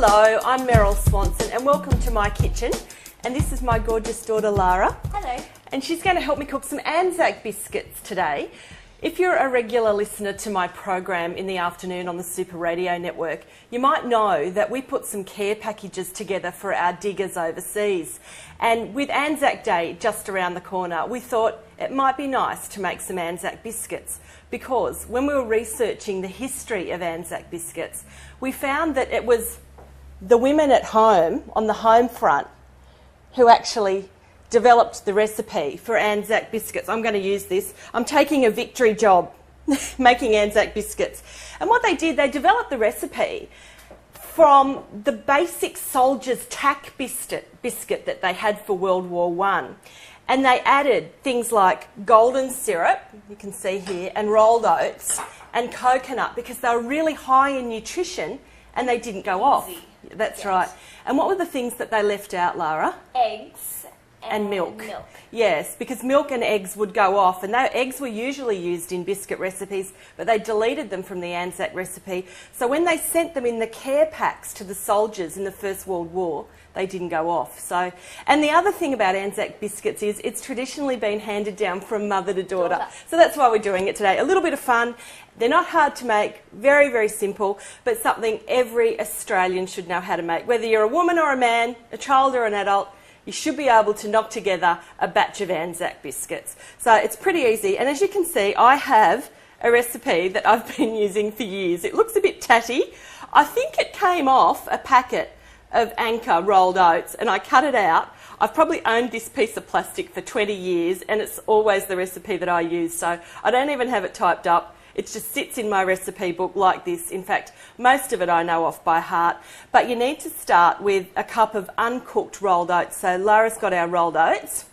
Hello, I'm Meryl Swanson and welcome to my kitchen. And this is my gorgeous daughter Lara. Hello. And she's going to help me cook some Anzac biscuits today. If you're a regular listener to my program in the afternoon on the Super Radio Network, you might know that we put some care packages together for our diggers overseas. And with Anzac Day just around the corner, we thought it might be nice to make some Anzac biscuits, because when we were researching the history of Anzac biscuits, we found that it was the women at home, on the home front, who actually developed the recipe for Anzac biscuits. I'm going to use this. I'm taking a victory job making Anzac biscuits. And what they did, they developed the recipe from the basic soldier's tack biscuit that they had for World War I. And they added things like golden syrup, you can see here, and rolled oats and coconut, because they were really high in nutrition and they didn't go off. That's yes. Right. And what were the things that they left out, Lara? Eggs and milk. Yes, because milk and eggs would go off, and eggs were usually used in biscuit recipes, but they deleted them from the Anzac recipe. So when they sent them in the care packs to the soldiers in the First World War, they didn't go off. So, and the other thing about Anzac biscuits is it's traditionally been handed down from mother to daughter. So that's why we're doing it today. A little bit of fun. They're not hard to make, very, very simple, but something every Australian should know how to make. Whether you're a woman or a man, a child or an adult, you should be able to knock together a batch of Anzac biscuits. So it's pretty easy. And as you can see, I have a recipe that I've been using for years. It looks a bit tatty. I think it came off a packet of Anchor rolled oats, and I cut it out. I've probably owned this piece of plastic for 20 years, and it's always the recipe that I use. So I don't even have it typed up. It just sits in my recipe book like this. In fact, most of it I know off by heart. But you need to start with a cup of uncooked rolled oats. So Lara's got our rolled oats.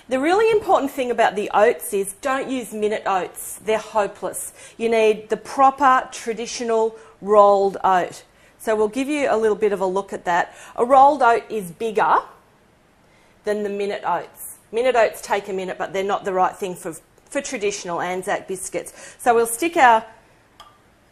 The really important thing about the oats is don't use minute oats. They're hopeless. You need the proper traditional rolled oat. So we'll give you a little bit of a look at that. A rolled oat is bigger than the minute oats. Minute oats take a minute, but they're not the right thing for traditional Anzac biscuits. So we'll stick our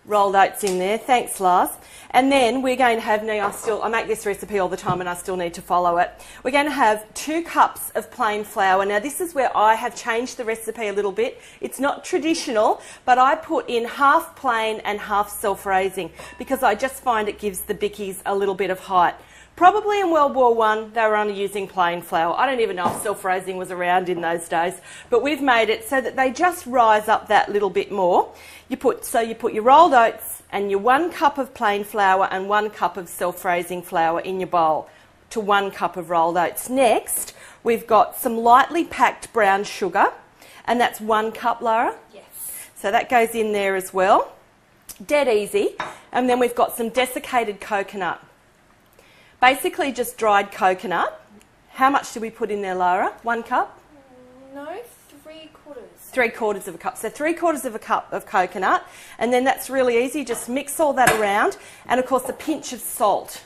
rolled oats in there. Thanks, Lars. And then we're going to have, I make this recipe all the time and I still need to follow it. We're going to have 2 cups of plain flour. Now this is where I have changed the recipe a little bit. It's not traditional, but I put in half plain and half self-raising because I just find it gives the bickies a little bit of height. Probably in World War I, they were only using plain flour. I don't even know if self-raising was around in those days, but we've made it so that they just rise up that little bit more. You put your rolled oats and your 1 cup of plain flour and 1 cup of self-raising flour in your bowl to 1 cup of rolled oats. Next, we've got some lightly packed brown sugar, and that's 1 cup, Lara? Yes. So that goes in there as well. Dead easy. And then we've got some desiccated coconut. Basically just dried coconut. How much do we put in there, Lara? 1 cup? No, 3/4. 3/4 of a cup. So 3/4 of a cup of coconut. And then that's really easy. Just mix all that around. And of course a pinch of salt.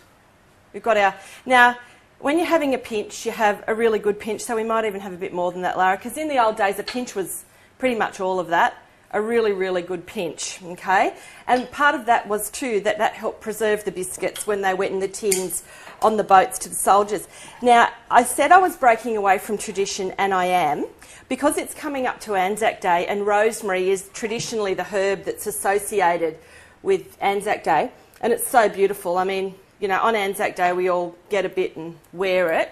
We've got our... Now, when you're having a pinch, you have a really good pinch. So we might even have a bit more than that, Lara, because in the old days a pinch was pretty much all of that. A really, really good pinch, okay? And part of that was too that helped preserve the biscuits when they went in the tins on the boats to the soldiers. Now, I said I was breaking away from tradition, and I am, because it's coming up to Anzac Day, and rosemary is traditionally the herb that's associated with Anzac Day, and it's so beautiful. I mean, you know, on Anzac Day we all get a bit and wear it,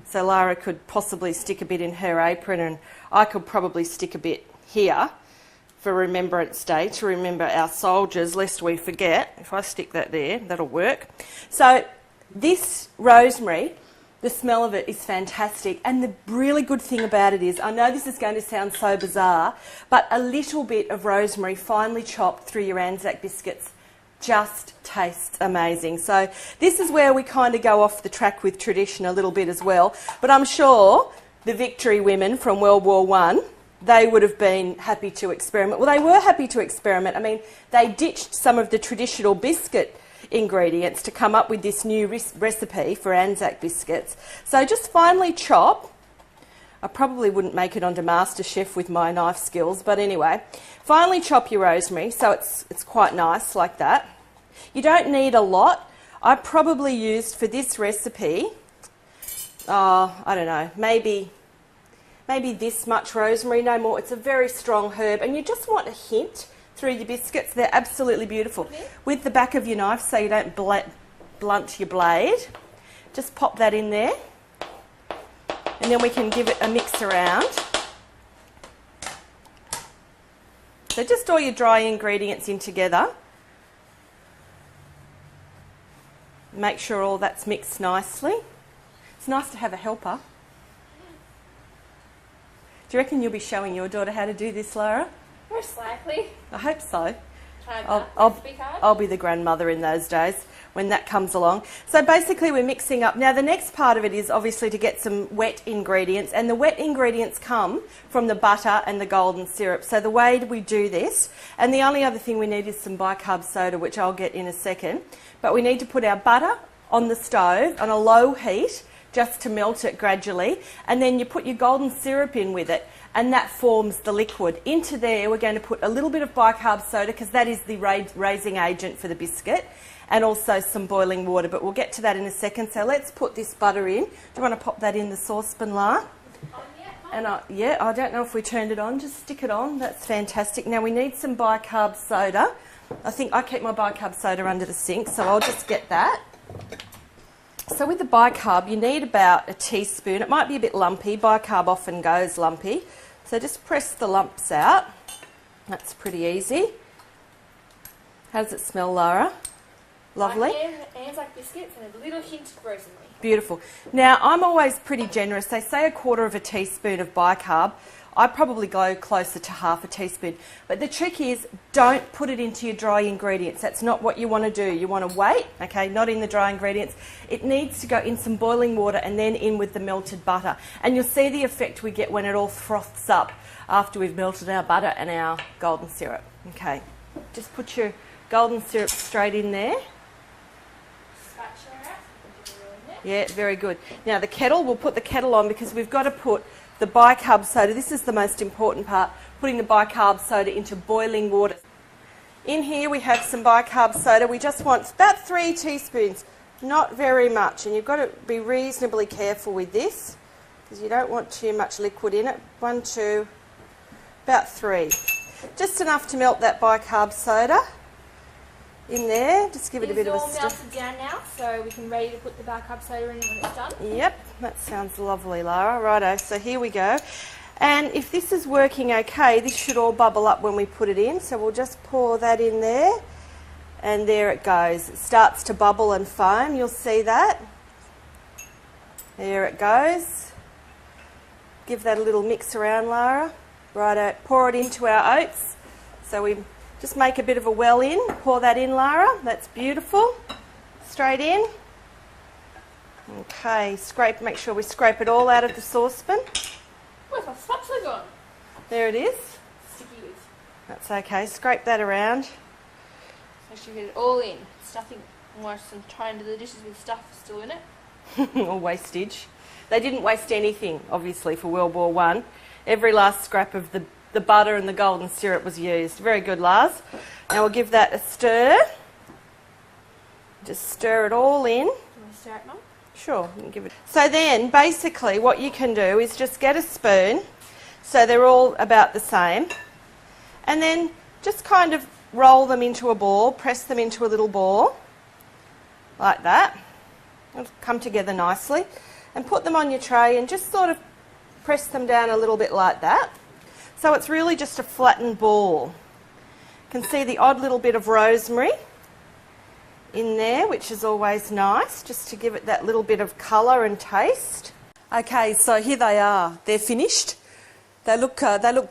so Lara could possibly stick a bit in her apron, and I could probably stick a bit here for Remembrance Day to remember our soldiers, lest we forget. If I stick that there, that'll work. So this rosemary, the smell of it is fantastic, and the really good thing about it is, I know this is going to sound so bizarre, but a little bit of rosemary finely chopped through your Anzac biscuits just tastes amazing. So this is where we kind of go off the track with tradition a little bit as well, but I'm sure the victory women from World War I, they would have been happy to experiment. Well, they were happy to experiment. I mean, they ditched some of the traditional biscuit ingredients to come up with this new recipe for Anzac biscuits. So just finely chop. I probably wouldn't make it onto MasterChef with my knife skills, but anyway, finely chop your rosemary so it's quite nice like that. You don't need a lot. I probably used for this recipe, I don't know, maybe this much rosemary, no more. It's a very strong herb, and you just want a hint through your biscuits. They're absolutely beautiful. Okay. With the back of your knife so you don't blunt your blade, just pop that in there, and then we can give it a mix around. So just all your dry ingredients in together. Make sure all that's mixed nicely. It's nice to have a helper. Do you reckon you'll be showing your daughter how to do this, Lara? Most likely. I hope so. I'll I'll be the grandmother in those days when that comes along. So basically we're mixing up. Now the next part of it is obviously to get some wet ingredients, and the wet ingredients come from the butter and the golden syrup. So the way we do this, and the only other thing we need is some bicarb soda, which I'll get in a second, but we need to put our butter on the stove on a low heat just to melt it gradually, and then you put your golden syrup in with it, and that forms the liquid. Into there we're going to put a little bit of bicarb soda, because that is the raising agent for the biscuit, and also some boiling water, but we'll get to that in a second. So let's put this butter in. Do you want to pop that in the saucepan, Lara? And I don't know if we turned it on. Just stick it on. That's fantastic. Now we need some bicarb soda. I think I keep my bicarb soda under the sink, so I'll just get that. So with the bicarb, you need about a teaspoon. It might be a bit lumpy. Bicarb often goes lumpy. So just press the lumps out. That's pretty easy. How does it smell, Lara? Lovely. Anzac biscuits and a little hint of rosemary. Beautiful. Now, I'm always pretty generous. They say 1/4 teaspoon of bicarb. I probably go closer to 1/2 teaspoon. But the trick is, don't put it into your dry ingredients. That's not what you want to do. You want to wait, okay, not in the dry ingredients. It needs to go in some boiling water and then in with the melted butter. And you'll see the effect we get when it all froths up after we've melted our butter and our golden syrup. Okay, just put your golden syrup straight in there. Yeah, very good. Now the kettle, we'll put the kettle on because we've got to put the bicarb soda. This is the most important part, putting the bicarb soda into boiling water. In here we have some bicarb soda. We just want about 3 teaspoons, not very much. And you've got to be reasonably careful with this because you don't want too much liquid in it. 1, 2, about 3. Just enough to melt that bicarb soda in there. Just give it a bit of a stir. It's all melted down now, so we can ready to put the bicarb soda in when it's done. Yep, that sounds lovely, Lara. Righto, so here we go. And if this is working okay, this should all bubble up when we put it in. So we'll just pour that in there, and there it goes. It starts to bubble and foam. You'll see that. There it goes. Give that a little mix around, Lara. Righto, pour it into our oats. So we just make a bit of a well in, pour that in, Lara. That's beautiful. Straight in. Okay, make sure we scrape it all out of the saucepan. Where's my spatula gone? There it is. Sticky with. That's okay, scrape that around. So she get it all in. Stuffing almost and trying to do the dishes with stuff still in it. Or wastage. They didn't waste anything, obviously, for World War I. Every last scrap of the butter and the golden syrup was used. Very good, Lars. Now we'll give that a stir. Just stir it all in. Do you want to stir it, Mum? Sure, you can give it. So then, basically, what you can do is just get a spoon, so they're all about the same, and then just kind of roll them into a ball, press them into a little ball, like that. It'll come together nicely, and put them on your tray and just sort of press them down a little bit like that. So it's really just a flattened ball. You can see the odd little bit of rosemary in there, which is always nice, just to give it that little bit of colour and taste. Okay, so here they are. They're finished. They look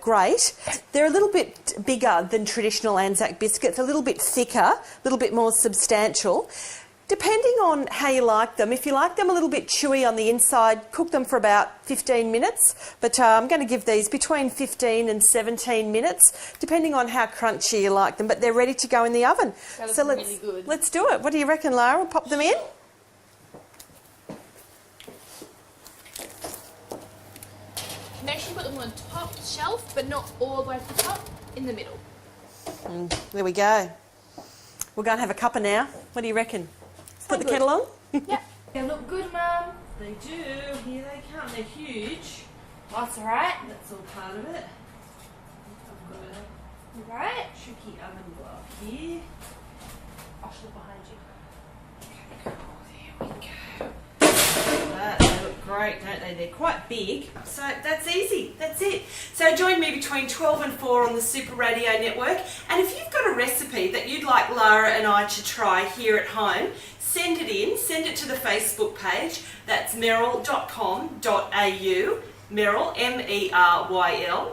great. They're a little bit bigger than traditional Anzac biscuits, a little bit thicker, a little bit more substantial. Depending on how you like them, if you like them a little bit chewy on the inside, cook them for about 15 minutes. But I'm going to give these between 15 and 17 minutes, depending on how crunchy you like them. But they're ready to go in the oven. So really good. Let's do it. What do you reckon, Lara? We'll pop them in? You can actually put them on top shelf, but not all the way to the top, in the middle. There we go. We're going to have a cuppa now. What do you reckon? put the kettle on? Yeah. They look good, Mum. They do. Here they come. They're huge. That's alright. That's all part of it. I've got a Right. tricky oven glove here. I'll look behind you. There we go. They look great, don't they? They're quite big. So that's easy. That's it. So join me between 12 and 4 on the Super Radio Network. And if you've got a recipe that you'd like Lara and I to try here at home, send it in. Send it to the Facebook page. That's meryl.com.au. Meryl,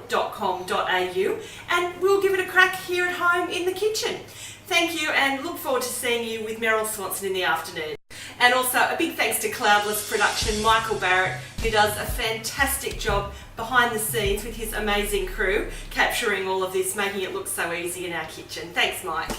MERYL.com.au, and we'll give it a crack here at home in the kitchen. Thank you, and look forward to seeing you with Meryl Swanson in the afternoon. And also a big thanks to Cloudless Production, Michael Barrett, who does a fantastic job behind the scenes with his amazing crew, capturing all of this, making it look so easy in our kitchen. Thanks, Mike.